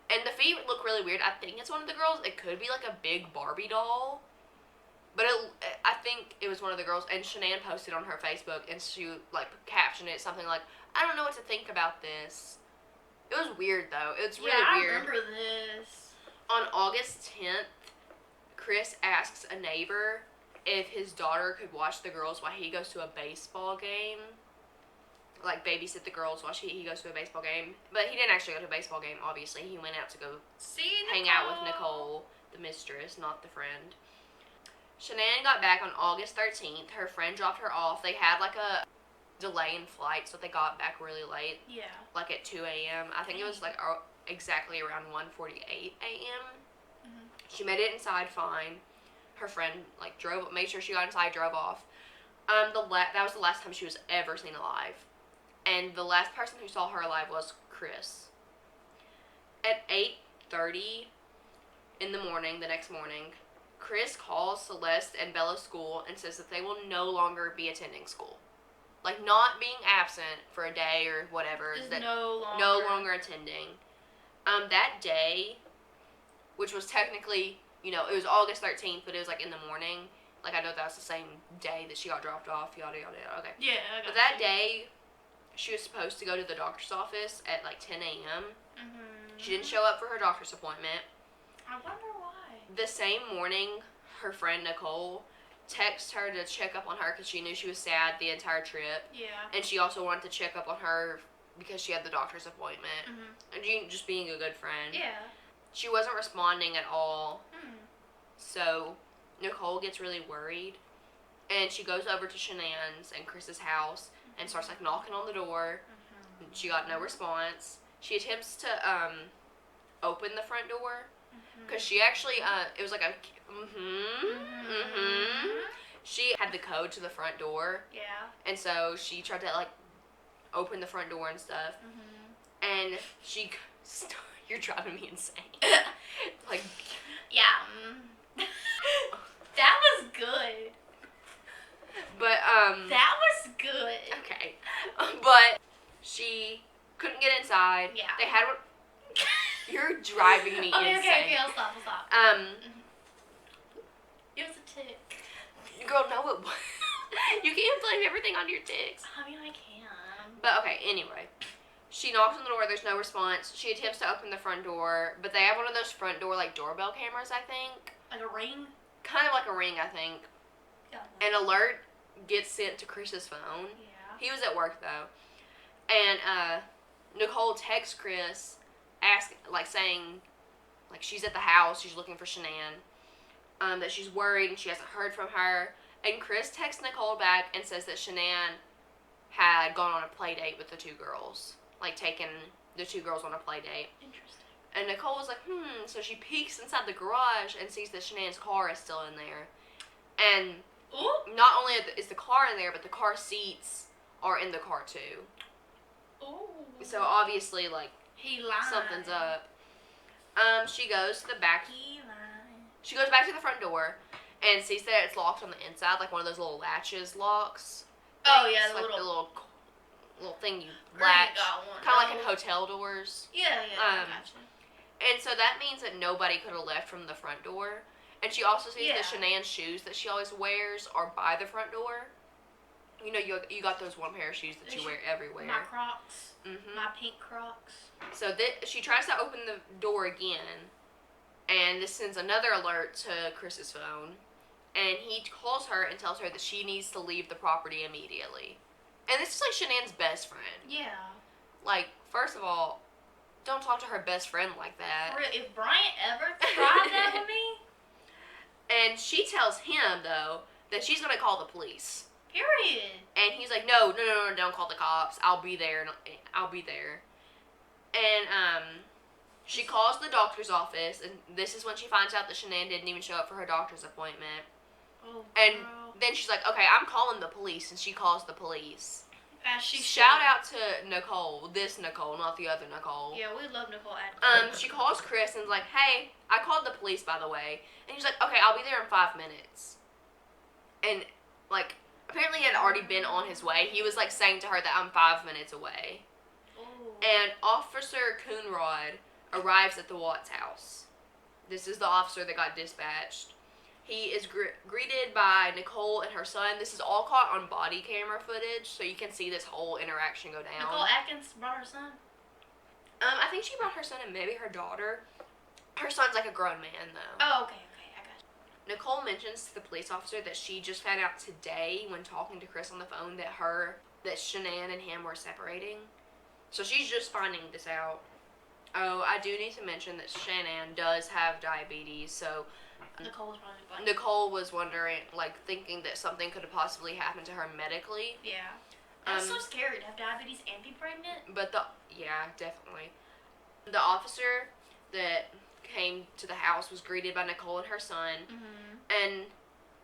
A: And the feet look really weird. I think it's one of the girls. It could be like a big Barbie doll. But I think it was one of the girls. And Shanann posted on her Facebook, and she like captioned it something like, I don't know what to think about this. It was weird though. It's really
C: yeah,
A: weird.
C: I remember this.
A: On August 10th, Chris asks a neighbor if his daughter could watch the girls while he goes to a baseball game. Like, babysit the girls while he goes to a baseball game. But he didn't actually go to a baseball game, obviously. He went out to go
C: See,
A: hang out with Nicole, the mistress, not the friend. Shanann got back on August 13th. Her friend dropped her off. They had like delay in flight, so they got back really late,
C: Yeah.
A: like at 2 a.m. I think it was like exactly around 1:48 a.m.
C: Mhm.
A: She made it inside fine. Her friend like made sure she got inside, drove off. That was the last time she was ever seen alive, and the last person who saw her alive was Chris. At 8:30 in the morning, the next morning, Chris calls Celeste and Bella's school and says that they will no longer be attending school. Like, not being absent for a day or whatever.
C: Just
A: that
C: no
A: longer attending. That day, which was technically, it was August 13th, but it was, like, in the morning. Like, I know that was the same day that she got dropped off, yada, yada, yada. Okay.
C: Yeah, I got
A: But that day, she was supposed to go to the doctor's office at, like, 10 a.m.
C: Mm-hmm.
A: She didn't show up for her doctor's appointment.
C: I wonder why.
A: The same morning, her friend Nicole texted her to check up on her because she knew she was sad the entire trip.
C: Yeah.
A: And she also wanted to check up on her because she had the doctor's appointment.
C: Mm-hmm.
A: And just being a good friend.
C: Yeah.
A: She wasn't responding at all.
C: Mm.
A: So Nicole gets really worried. And she goes over to Shanann's and Chris's house and starts like knocking on the door.
C: Mm-hmm.
A: She got no response. She attempts to open the front door. Because she actually, it was like a, she had the code to the front door.
C: Yeah.
A: And so she tried to, like, open the front door and stuff.
C: Mm-hmm.
A: And you're driving me insane. Like,
C: Yeah. That was good.
A: but,
C: That was good.
A: okay. But she couldn't get inside.
C: Yeah.
A: They had, you're driving me insane.
C: Okay, I'll stop. It was a tick.
A: Girl, no, it wasn't. You can't blame everything on your ticks.
C: I mean, I can.
A: But okay, anyway. She knocks on the door, there's no response. She attempts to open the front door, but they have one of those front door, like, doorbell cameras, I think.
C: Like a ring?
A: Kind of like a ring, I think.
C: Yeah.
A: An alert gets sent to Chris's phone.
C: Yeah.
A: He was at work, though. And, Nicole texts Chris, saying, like, she's at the house, she's looking for Shanann. That she's worried and she hasn't heard from her. And Chris texts Nicole back and says that Shanann had gone on a play date with the two girls. Like, taken the two girls on a play date.
C: Interesting.
A: And Nicole was like, So she peeks inside the garage and sees that Shanann's car is still in there. And
C: Ooh.
A: not only is the car in there, but the car seats are in the car, too.
C: Ooh.
A: So, obviously, like,
C: He lied.
A: something's up. She goes to the back.
C: He lied.
A: She goes back to the front door and sees that it's locked on the inside, like one of those little latches locks.
C: Oh, yeah,
A: It's
C: the
A: like
C: little...
A: the little thing you
C: Granny
A: latch.
C: got one.
A: Kind of like in hotel doors.
C: Yeah, I
A: Um,
C: gotcha.
A: And so that means that nobody could have left from the front door. And she also sees that
C: Yeah.
A: Shanann's shoes that she always wears are by the front door. You know, you got those one pair of shoes that you wear everywhere.
C: My Crocs.
A: Mm-hmm.
C: My pink Crocs.
A: So she tries to open the door again, and this sends another alert to Chris's phone. And he calls her and tells her that she needs to leave the property immediately. And this is like Shanann's best friend.
C: Yeah.
A: Like, first of all, don't talk to her best friend like that.
C: For real, if Bryant ever tried that with me,
A: And she tells him, though, that she's going to call the police.
C: period.
A: And he's like, no, don't call the cops. I'll be there. And, she calls the doctor's office, and this is when she finds out that Shanann didn't even show up for her doctor's appointment.
C: Oh,
A: And
C: girl.
A: then she's like, okay, I'm calling the police, and she calls the police.
C: As she
A: Shout
C: should.
A: out to Nicole, this Nicole, not the other Nicole.
C: Yeah, we love Nicole Atkins.
A: She calls Chris and is like, hey, I called the police, by the way. And he's like, okay, I'll be there in 5 minutes. And, like, apparently he had already been on his way. He was, like, saying to her that I'm 5 minutes away.
C: Ooh.
A: And Officer Coonrod arrives at the Watts house. This is the officer that got dispatched. He is greeted by Nicole and her son. This is all caught on body camera footage, so you can see this whole interaction go down.
C: Nicole Atkins brought her son.
A: I think she brought her son and maybe her daughter. Her son's like a grown man, though.
C: Oh, okay, I got you.
A: Nicole mentions to the police officer that she just found out today when talking to Chris on the phone that Shanann and him were separating. So she's just finding this out. Oh, I do need to mention that Shanann does have diabetes, so
C: Nicole was probably
A: Nicole was wondering, like, thinking that something could have possibly happened to her medically.
C: Yeah. That's so scary to have diabetes and be pregnant.
A: But yeah, definitely. The officer that came to the house was greeted by Nicole and her son.
C: Mm-hmm.
A: And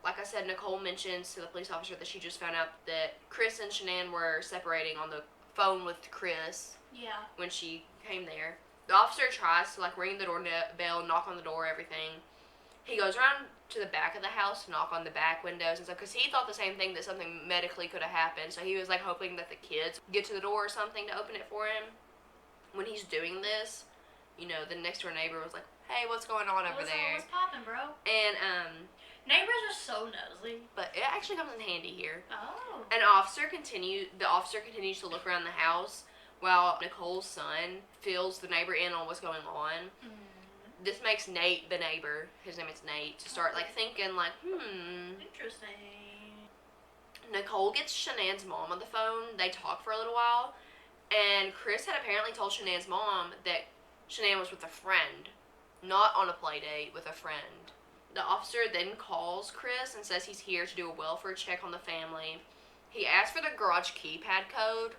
A: like I said, Nicole mentions to the police officer that she just found out that Chris and Shanann were separating on the phone with Chris
C: Yeah.
A: when she came there. The officer tries to like ring the doorbell, knock on the door, everything. He goes around to the back of the house to knock on the back windows and stuff because he thought the same thing, that something medically could have happened. So he was like hoping that the kids get to the door or something to open it for him. When he's doing this, you know, the next door neighbor was like, "Hey, what's going on over there?"
C: What's poppin', bro?
A: And
C: Neighbors are so nosy.
A: but it actually comes in handy here.
C: Oh.
A: The officer continues to look around the house while Nicole's son fills the neighbor in on what's going on.
C: Mm.
A: This makes Nate, the neighbor, his name is Nate, to start like thinking like,
C: Interesting.
A: Nicole gets Shanann's mom on the phone. They talk for a little while, and Chris had apparently told Shanann's mom that Shanann was with a friend, not on a play date, with a friend. The officer then calls Chris and says he's here to do a welfare check on the family. He asks for the garage keypad code,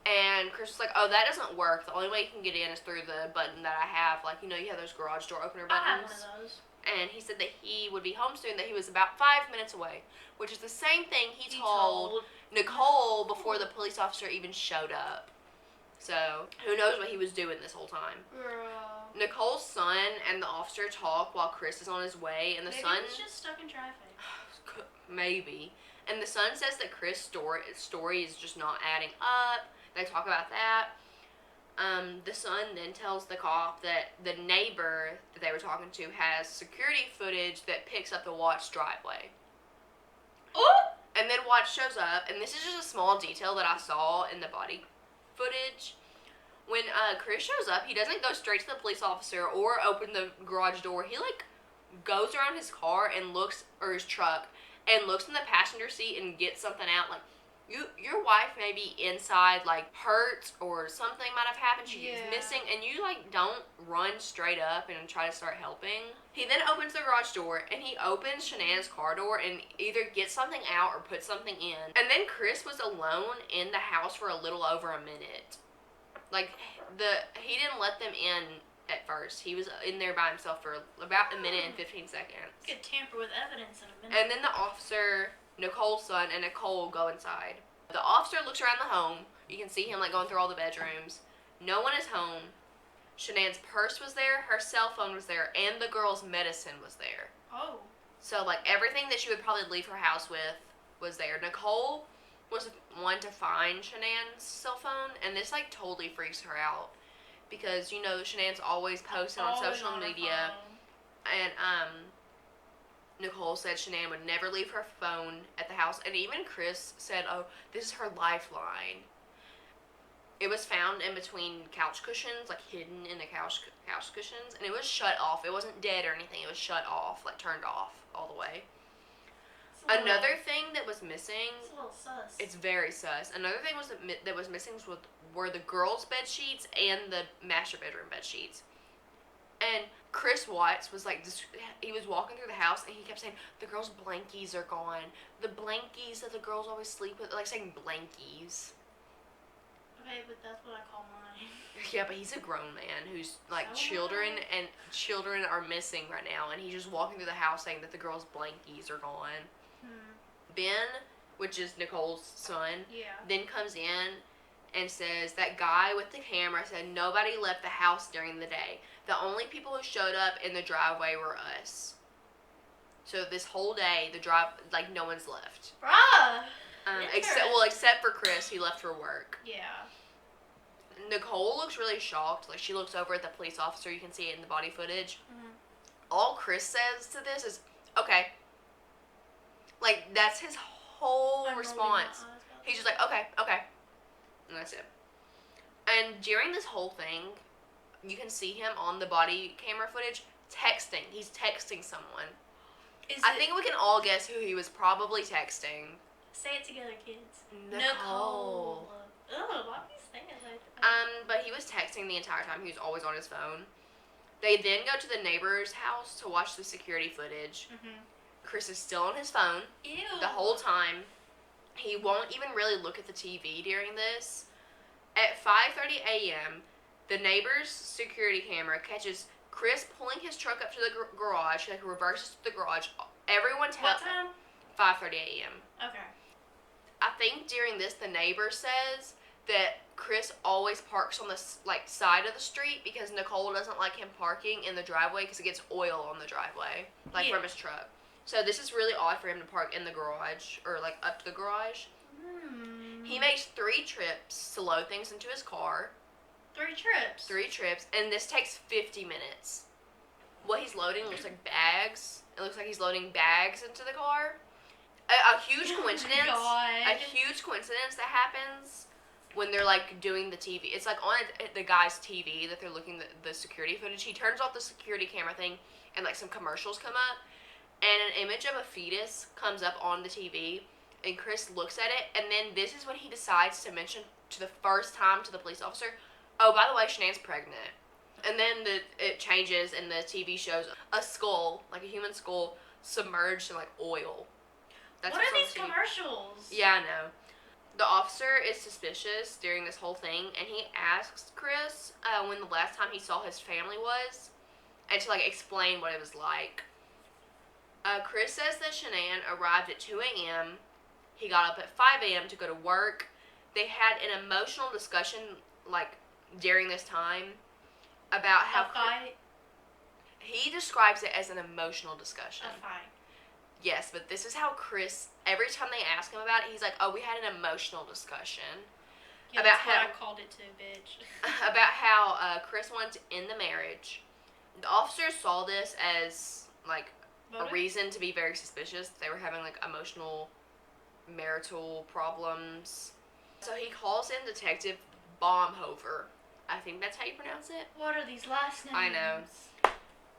A: and Chris was like, "Oh, that doesn't work. The only way you can get in is through the button that I have. Like, you know, you have those garage door opener
C: I have
A: buttons."
C: one of those.
A: And he said that he would be home soon, that he was about 5 minutes away, which is the same thing he told Nicole before the police officer even showed up. So, who knows what he was doing this whole time.
C: Girl.
A: Nicole's son and the officer talk while Chris is on his way, and the
C: Maybe
A: son...
C: he's just stuck in traffic.
A: Maybe. And the son says that Chris' story is just not adding up. They talk about that. The son then tells the cop that the neighbor that they were talking to has security footage that picks up the Watts driveway.
C: Oh!
A: And then Watts shows up, and this is just a small detail that I saw in the body footage. When Chris shows up, he doesn't go straight to the police officer or open the garage door. He like goes around his car and looks, or his truck, and looks in the passenger seat and gets something out. Like, your wife may be inside, like, hurt or something might have happened. She's missing, and you, like, don't run straight up and try to start helping. He then opens the garage door, and he opens Shanann's car door and either gets something out or puts something in. And then Chris was alone in the house for a little over a minute. Like, he didn't let them in at first. He was in there by himself for about a minute and 15 seconds.
C: Could tamper with evidence in a minute.
A: And then the officer, Nicole's son, and Nicole go inside. The officer looks around the home. You can see him like going through all the bedrooms. No one is home. Shanann's purse was there, her cell phone was there, and the girl's medicine was there.
C: Oh.
A: So like everything that she would probably leave her house with was there. Nicole was one to find Shanann's cell phone, and this like totally freaks her out because you know Shanann's always posting on social media, and Nicole said Shanann would never leave her phone at the house, and even Chris said, "Oh, this is her lifeline." It was found in between couch cushions, like hidden in the couch cushions, and it was shut off. It wasn't dead or anything. It was shut off, like turned off all the way. Another thing that was missing.
C: It's a little sus.
A: It's very sus. Another thing that was missing were the girls' bed sheets and the master bedroom bed sheets. And Chris Watts was like, he was walking through the house and he kept saying, "The girls' blankies are gone. The blankies that the girls always sleep with," like saying blankies.
C: Okay, but that's what I call mine.
A: Yeah, but he's a grown man who's like
C: So
A: children are missing right now, and he's just walking through the house saying that the girls' blankies are gone. Ben, which is Nicole's son, then comes in and says that guy with the camera said nobody left the house during the day. The only people who showed up in the driveway were us. So this whole day, no one's left.
C: Bruh!
A: Except for Chris, he left for work.
C: Yeah.
A: Nicole looks really shocked. Like, she looks over at the police officer. You can see it in the body footage.
C: Mm-hmm.
A: All Chris says to this is, "Okay." Like, that's his whole response. He's just like, "Okay, okay." And that's it. And during this whole thing, you can see him on the body camera footage texting. He's texting someone. I think we can all guess who he was probably texting.
C: Say it together, kids.
A: Nicole.
C: Ugh, why do you say it like that?
A: But he was texting the entire time. He was always on his phone. They then go to the neighbor's house to watch the security footage.
C: Mm-hmm.
A: Chris is still on his phone
C: Ew.
A: the whole time. He won't even really look at the TV during this. At 5:30 a.m., the neighbor's security camera catches Chris pulling his truck up to the garage, like reverses to the garage. Everyone tells
C: What time?
A: 5:30 a.m.
C: Okay.
A: I think during this, the neighbor says that Chris always parks on the side of the street because Nicole doesn't like him parking in the driveway because it gets oil on the driveway, from his truck. So this is really odd for him to park in the garage or up to the garage. He makes 3 trips to load things into his car.
C: 3 trips.
A: 3 trips, and this takes 50 minutes. What he's loading looks like bags. It looks like he's loading bags into the car. A huge coincidence. A huge coincidence that happens when they're doing the TV. It's on the guy's TV that they're looking at the security footage. He turns off the security camera thing, and some commercials come up, and an image of a fetus comes up on the TV, and Chris looks at it, and then this is when he decides to mention to the first time to the police officer, oh, by the way, Shanann's pregnant. And then it changes, and the TV shows a skull, a human skull, submerged in oil.
C: What are these commercials?
A: Yeah, I know. The officer is suspicious during this whole thing, and he asks Chris when the last time he saw his family was, and to explain what it was like. Chris says that Shanann arrived at 2 a.m. He got up at 5 a.m. to go to work. They had an emotional discussion during this time about how
C: A fight?
A: he describes it as an emotional discussion.
C: A fight.
A: Yes, but this is how Chris, every time they ask him about it, he's like, oh, we had an emotional discussion.
C: Yeah,
A: about
C: that's what I called it too, bitch.
A: About how Chris wanted to end the marriage. The officers saw this as, a reason to be very suspicious. They were having, emotional marital problems. So he calls in Detective Baumhofer. I think that's how you pronounce it.
C: What are these last names?
A: I know.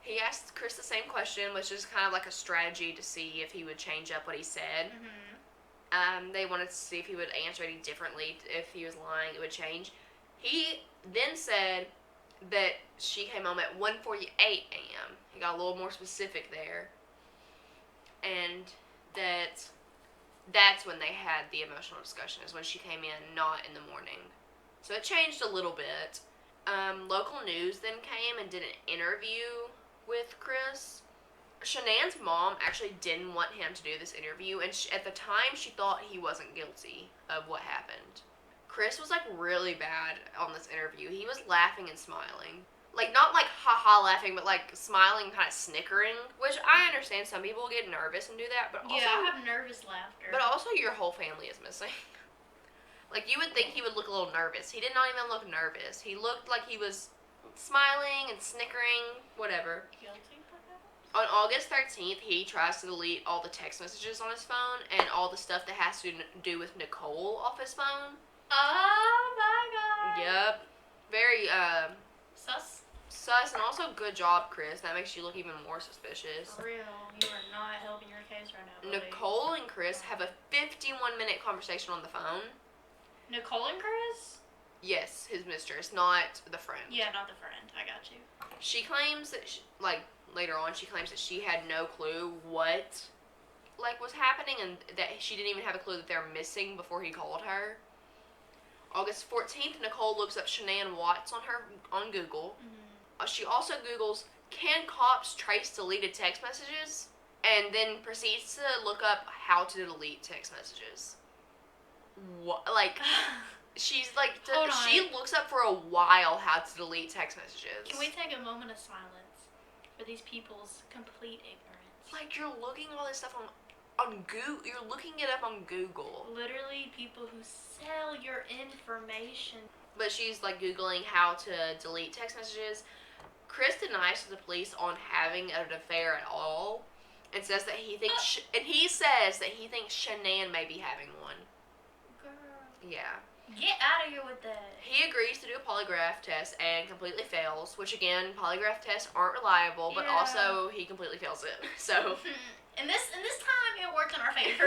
A: He asked Chris the same question, which is kind of a strategy to see if he would change up what he said. They wanted to see if he would answer any differently. If he was lying, it would change. He then said that she came home at 1:48 a.m. He got a little more specific there. And that's when they had the emotional discussion, is when she came in, not in the morning. So it changed a little bit. Local news then came and did an interview with Chris. Shanann's mom actually didn't want him to do this interview, and at the time she thought he wasn't guilty of what happened. Chris was really bad on this interview. He was laughing and smiling. Not ha-ha laughing, but smiling, kind of snickering, which I understand some people get nervous and do that, but also...
C: Yeah, I have nervous laughter.
A: But also your whole family is missing. You would think he would look a little nervous. He did not even look nervous. He looked like he was smiling and snickering, whatever.
C: Guilty, perhaps?
A: On August 13th, he tries to delete all the text messages on his phone and all the stuff that has to do with Nicole off his phone.
C: Oh my god.
A: Yep. Very,
C: Sus?
A: sus, and also good job, Chris. That makes you look even more suspicious.
C: For real. You are not helping your case right now, buddy.
A: Nicole and Chris have a 51-minute conversation on the phone.
C: Nicole and Chris?
A: Yes, his mistress, not the friend.
C: Yeah, not the friend. I got you.
A: She claims that, later on, she claims that she had no clue what, was happening, and that she didn't even have a clue that they were missing before he called her. August 14th, Nicole looks up Shanann Watts on Google. She also Googles, can cops trace deleted text messages? And then proceeds to look up how to delete text messages. What? She's
C: Hold on.
A: she looks up for a while how to delete text messages.
C: Can we take a moment of silence for these people's complete ignorance?
A: You're looking all this stuff on Google. You're looking it up on Google.
C: Literally people who sell your information.
A: But she's Googling how to delete text messages. Chris denies to the police on having an affair at all, and says that he thinks he says that he thinks Shanann may be having one.
C: Girl.
A: Yeah.
C: Get out of here with that.
A: He agrees to do a polygraph test and completely fails, which again, polygraph tests aren't reliable, but
C: Yeah.
A: also he completely fails it. So
C: And this time it worked in our favor.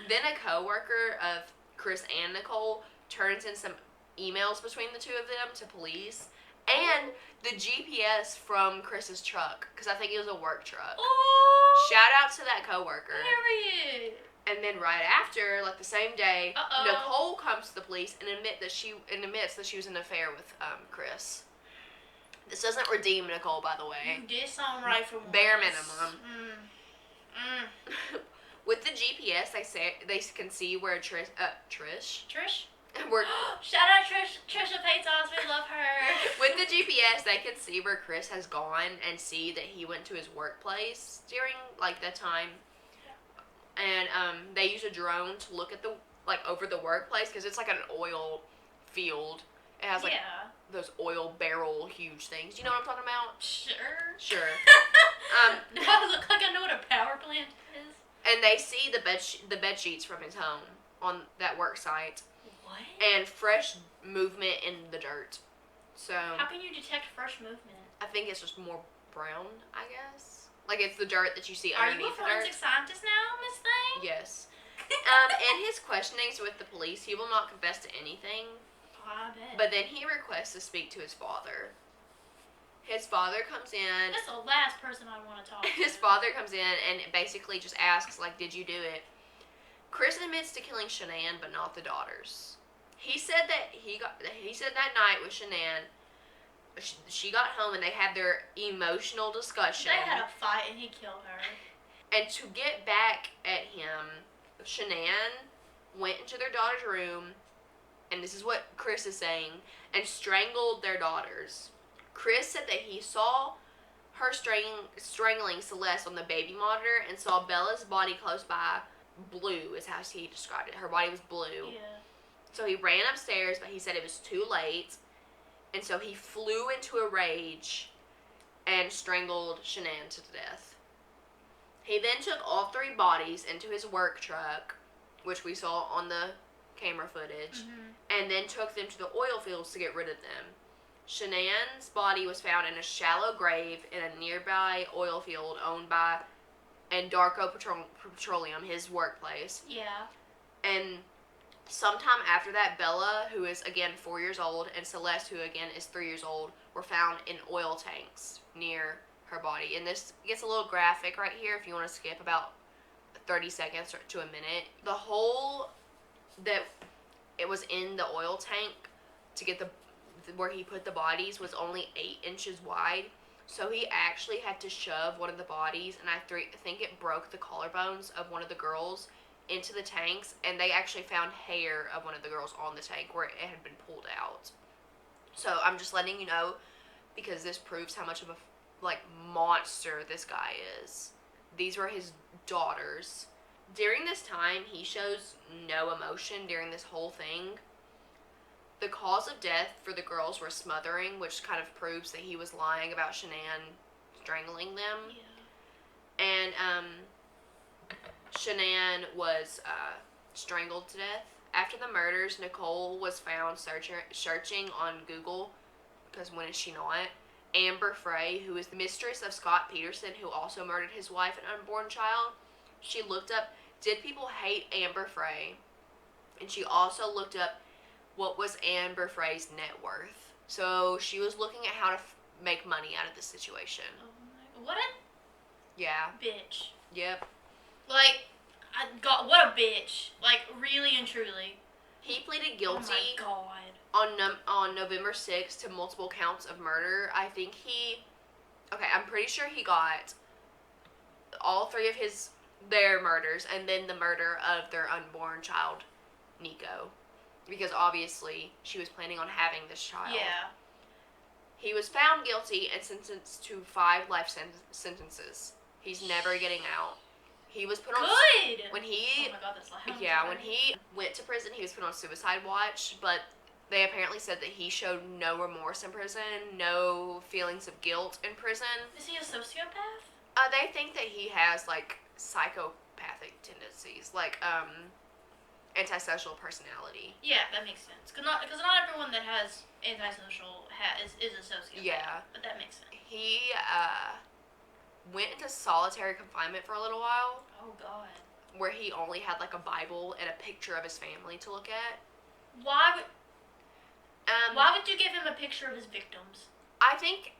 A: then a coworker of Chris and Nicole turns in some emails between the two of them to police, and the GPS from Chris's truck, because I think it was a work truck.
C: Oh,
A: Shout out to that coworker.
C: period.
A: And then right after, like the same day,
C: Uh-oh.
A: Nicole comes to the police and admits that she was in an affair with Chris. This doesn't redeem Nicole, by the way.
C: You did something right for once.
A: Bare minimum.
C: Mm.
A: With the GPS, they can see where Trish.
C: Trish?
A: Where,
C: Shout out Trisha Paytas, we love her.
A: with the GPS, they can see where Chris has gone and see that he went to his workplace during like that time. And they use a drone to look at over the workplace because it's like an oil field. It has like those oil barrel huge things. You know what I'm talking about? Sure.
C: Do I look like I know what a power plant is?
A: And they see the bed sheets from his home on that work site.
C: What?
A: And fresh movement in the dirt. So
C: how can you detect fresh movement?
A: I think it's just more brown, I guess. Like it's the dirt that you see
C: Are
A: underneath
C: you a forensic scientist now, Miss Thing?
A: Yes. In his questionings with the police, he will not confess to anything.
C: Oh, I bet.
A: But then he requests to speak to his father. His father comes in.
C: That's the last person I want to talk to.
A: His father comes in and basically just asks, like, did you do it? Chris admits to killing Shanann, but not the daughters. He said that night with Shanann, she got home and they had their emotional discussion.
C: They had a fight and he killed her.
A: And to get back at him, Shanann went into their daughter's room, and this is what Chris is saying, and strangled their daughters. Chris said that he saw her strangling Celeste on the baby monitor and saw Bella's body close by. Blue is how he described it. Her body was blue.
C: Yeah.
A: So he ran upstairs, but he said it was too late. And so he flew into a rage and strangled Shanann to death. He then took all 3 bodies into his work truck, which we saw on the camera footage, and then took them to the oil fields to get rid of them. Shanann's body was found in a shallow grave in a nearby oil field owned by Andarko Petroleum, his workplace.
C: Yeah.
A: And sometime after that, Bella, who is again 4 years old, and Celeste, who again is 3 years old, were found in oil tanks near her body. And this gets a little graphic right here if you want to skip about 30 seconds to a minute. The hole that it was in the oil tank to get where he put the bodies was only 8 inches wide. So he actually had to shove one of the bodies, and I think it broke the collarbones of one of the girls into the tanks, and they actually found hair of one of the girls on the tank where it had been pulled out. So I'm just letting you know, because this proves how much of a monster this guy is. These were his daughters. During this time, he shows no emotion during this whole thing. The cause of death for the girls were smothering, which kind of proves that he was lying about Shanann strangling them.
C: Yeah.
A: And Shanann was strangled to death. After the murders, Nicole was found searching on Google, because when is she not? Amber Frey, who is the mistress of Scott Peterson, who also murdered his wife and unborn child. She looked up, did people hate Amber Frey? And she also looked up what was Amber Frey's net worth. So she was looking at how to make money out of this situation.
C: Oh my, what a
A: Yeah.
C: bitch.
A: Yep.
C: Like, what a bitch. Like, really and truly.
A: He pleaded guilty.
C: Oh my god.
A: On November 6th to multiple counts of murder. I'm pretty sure he got all 3 of their murders, and then the murder of their unborn child, Nico. Because obviously she was planning on having this child.
C: Yeah.
A: He was found guilty and sentenced to 5 life sentences. He's never getting out. He was put on...
C: Good!
A: When he...
C: Oh my god, that's loud.
A: Yeah, when he went to prison, he was put on suicide watch, but they apparently said that he showed no remorse in prison, no feelings of guilt in prison.
C: Is he a sociopath?
A: They think that he has, psychopathic tendencies, antisocial personality.
C: Yeah, that makes sense. Because not everyone that has antisocial is a sociopath.
A: Yeah.
C: But that makes sense.
A: He, went into solitary confinement for a little while,
C: Oh god.
A: where he only had, a Bible and a picture of his family to look at.
C: Why would you give him a picture of his victims?
A: I think...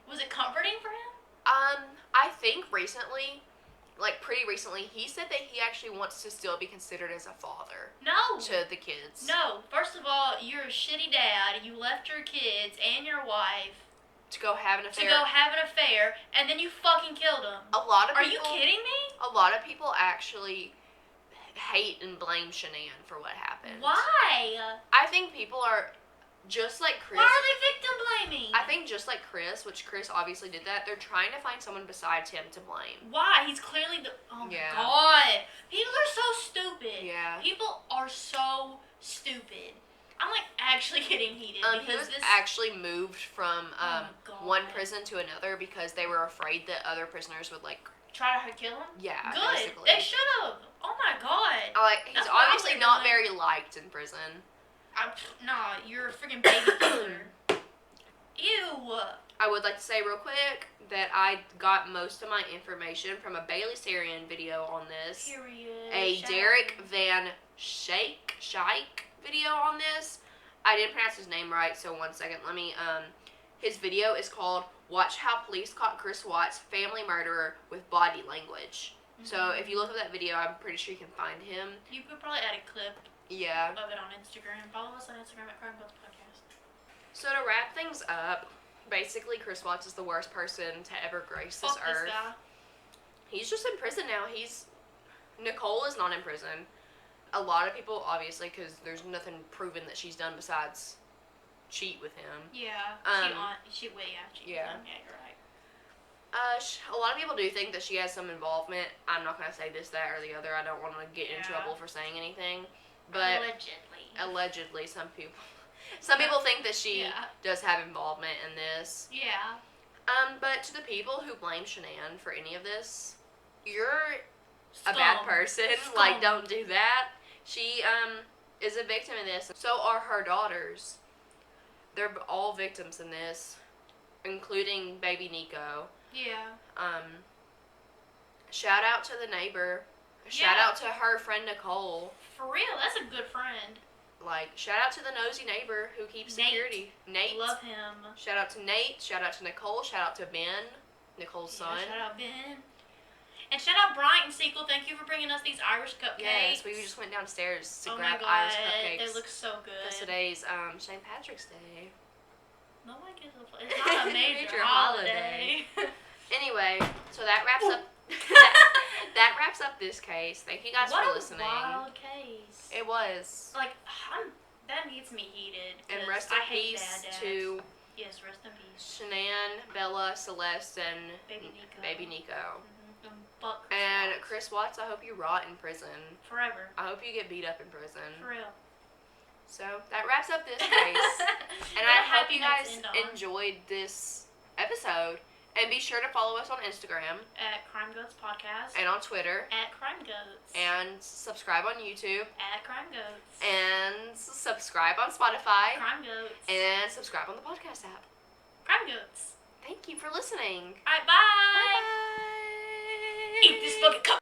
C: Was it comforting for him?
A: I think recently like pretty recently, he said that he actually wants to still be considered as a father
C: No.
A: to the kids.
C: No. First of all, you're a shitty dad. You left your kids and your wife
A: To go have an
C: to
A: affair.
C: go have an affair, and then you fucking killed them.
A: A lot of
C: Are
A: people.
C: you kidding me?
A: A lot of people actually hate and blame Shanann for what happened.
C: Why?
A: I think people are just like Chris.
C: Why are they victim blaming?
A: I think just like Chris, which Chris obviously did that, they're trying to find someone besides him to blame.
C: Why? He's clearly the. Oh
A: Yeah.
C: my god. People are so stupid.
A: Yeah.
C: People are so stupid. I'm like actually getting heated
A: He
C: because
A: was
C: this.
A: actually moved from
C: Oh my God.
A: one prison to another because they were afraid that other prisoners would like.
C: Try to kill him?
A: Yeah,
C: Good.
A: basically.
C: They should have. Oh my god.
A: He's
C: That's what I
A: obviously
C: was
A: not
C: doing.
A: very liked in prison.
C: Nah, you're a freaking baby killer. Ew.
A: I would like to say real quick that I got most of my information from a Bailey Sarian video on this.
C: Period.
A: A
C: Shout
A: Derek
C: out.
A: Van Schaik video on this. I didn't pronounce his name right, so 1 second. Let me, his video is called Watch How Police Caught Chris Watts, Family Murderer with Body Language. So if you look at that video, I'm pretty sure you can find him.
C: You could probably add a clip
A: Yeah.
C: of it on Instagram. Follow us on Instagram at Crime Goats Podcast.
A: So to wrap things up, basically Chris Watts is the worst person to ever grace this
C: Fuck this
A: earth.
C: guy.
A: He's just in prison now. Nicole is not in prison. A lot of people, obviously, because there's nothing proven that she's done besides cheat with him.
C: Yeah. She
A: Yeah.
C: Yeah, you're right.
A: A lot of people do think that she has some involvement. I'm not going to say this, that, or the other. I don't want to get in
C: Yeah.
A: trouble for saying anything. But
C: Allegedly.
A: allegedly, some people think that she
C: Yeah.
A: does have involvement in this.
C: Yeah.
A: But to the people who blame Shanann for any of this, you're
C: Scum.
A: a bad person.
C: Scum.
A: Like, don't do that. She is a victim in this. So are her daughters. They're all victims in this, including baby Nico.
C: Yeah.
A: Shout out to the neighbor. Shout
C: Yeah.
A: out to her friend Nicole.
C: For real, that's a good friend.
A: Like, shout out to the nosy neighbor who keeps
C: Nate.
A: security. Nate.
C: Love him.
A: Shout out to Nate. Shout out to Nicole. Shout out to Ben, Nicole's son.
C: Yeah, shout out Ben. And shout out Bryant and Sequel. Thank you for bringing us these Irish cupcakes.
A: Yes, we just went downstairs to
C: Oh
A: grab
C: my
A: Irish
C: god,
A: cupcakes.
C: they look so good.
A: Because today's St. Patrick's Day.
C: Nobody gives a fuck. It's not a major,
A: Major
C: holiday.
A: Anyway, so that wraps up. that wraps up this case. Thank you guys
C: what
A: for
C: a
A: listening.
C: wild case.
A: It was.
C: Like, that gets me heated.
A: And
C: 'cause
A: rest in
C: I hate
A: peace
C: bad dads.
A: to
C: Yes, rest in peace.
A: Shanann, Bella, Celeste, and
C: Baby Nico.
A: Baby Nico.
C: Mm-hmm. And fuck Chris
A: And
C: Watts.
A: Chris Watts, I hope you rot in prison.
C: Forever.
A: I hope you get beat up in prison.
C: For real.
A: So that wraps up this case. And I
C: What a
A: hope you
C: happy note
A: guys
C: to end on.
A: enjoyed this episode. And be sure to follow us on Instagram
C: At Crime Goats Podcast.
A: and on Twitter.
C: At Crime Goats.
A: And subscribe on YouTube.
C: At Crime Goats.
A: And subscribe on Spotify.
C: Crime Goats.
A: And subscribe on the podcast app.
C: Crime Goats.
A: Thank you for listening.
C: Alright, bye.
A: Bye.
C: Eat this fucking cup.